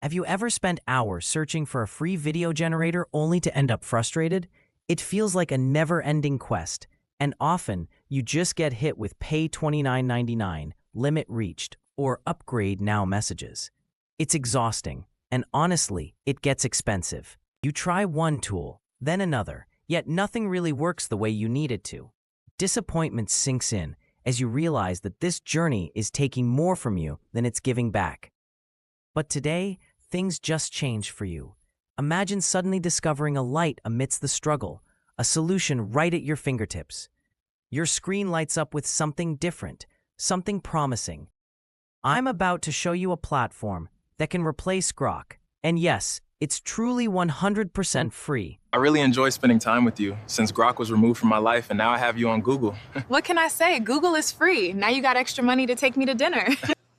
Have you ever spent hours searching for a free video generator only to end up frustrated? It feels like a never-ending quest, and often you just get hit with pay $29.99, limit reached, or upgrade now messages. It's exhausting, and honestly, it gets expensive. You try one tool, then another, yet nothing really works the way you need it to. Disappointment sinks in as you realize that this journey is taking more from you than it's giving back. But today, things just change for you. Imagine suddenly discovering a light amidst the struggle, a solution right at your fingertips. Your screen lights up with something different, something promising. I'm about to show you a platform that can replace GROK. And yes, it's truly 100% free. I really enjoy spending time with you since GROK was removed from my life and now I have you on Google. What can I say? Google is free. Now you got extra money to take me to dinner.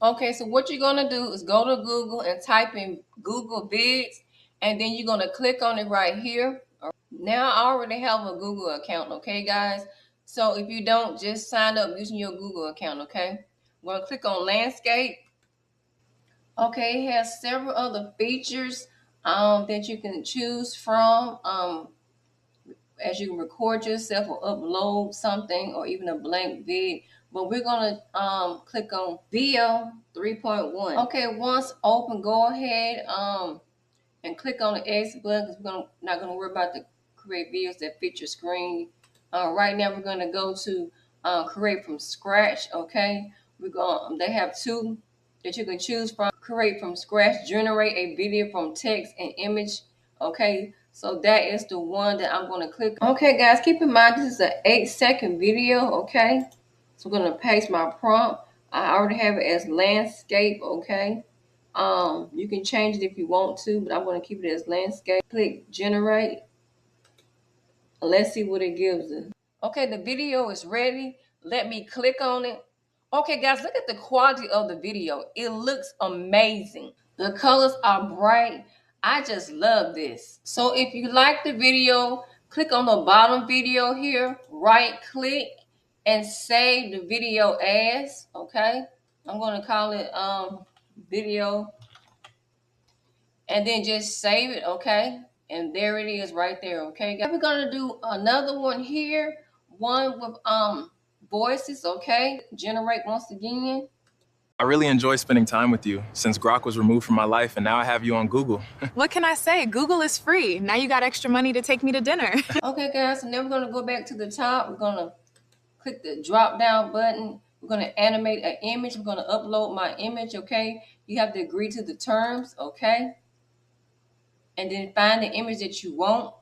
Okay, so what you're gonna do is go to Google and type in Google Vids, and then you're gonna click on it right here. Now I already have a Google account, okay guys? So if you don't, just sign up using your Google account, okay? We're gonna click on landscape. Okay, it has several other features that you can choose from as you can record yourself or upload something or even a blank vid. But we're gonna click on video 3.1. Okay, once open, go ahead and click on the X button because we're not gonna worry about the create videos that fit your screen. Right now we're gonna go to create from scratch. Okay, they have two that you can choose from. Create from scratch, generate a video from text and image. Okay, so that is the one that I'm going to click on. Okay guys, keep in mind this is an 8-second video. Okay, so I'm going to paste my prompt. I already have it as landscape. Okay, you can change it if you want to, but I'm going to keep it as landscape. Click generate. Let's see what it gives us. Okay, the video is ready. Let me click on it. Okay guys, look at the quality of the video. It looks amazing. The colors are bright. I just love this. So if you like the video, click on the bottom video here, right click and save the video as. Okay, I'm going to call it video, and then just save it. Okay, and there it is right there. Okay guys, we're going to do another one here, one with voices. Okay, generate once again. I really enjoy spending time with you since GROK was removed from my life and now I have you on Google. What can I say? Google is free. Now you got extra money to take me to dinner. Okay guys, so now we're going to go back to the top. We're going to click the drop down button. We're going to animate an image. I'm going to upload my image. Okay, you have to agree to the terms. Okay, and then find the image that you want.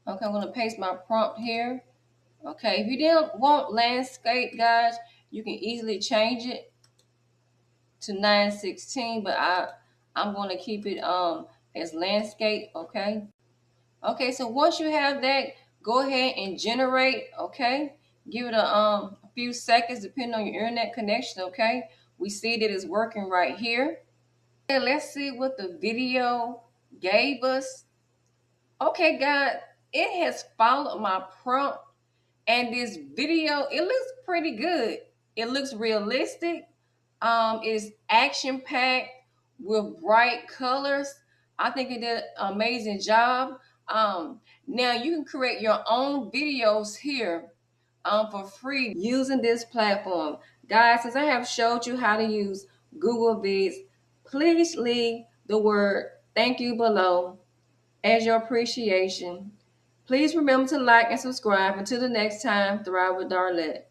Okay, I'm going to paste my prompt here. Okay, if you didn't want landscape, guys, you can easily change it to 916, but I'm going to keep it as landscape. Okay, so once you have that, go ahead and generate. Okay, give it a few seconds depending on your internet connection. Okay, we see that it's working right here. Okay, let's see what the video gave us. Okay guys, it has followed my prompt. And this video, it looks pretty good. It looks realistic. It's action-packed with bright colors. I think it did an amazing job. Now you can create your own videos here for free using this platform. Guys, since I have showed you how to use Google Vids, please leave the word thank you below as your appreciation. Please remember to like and subscribe. Until the next time, thrive with Darlett.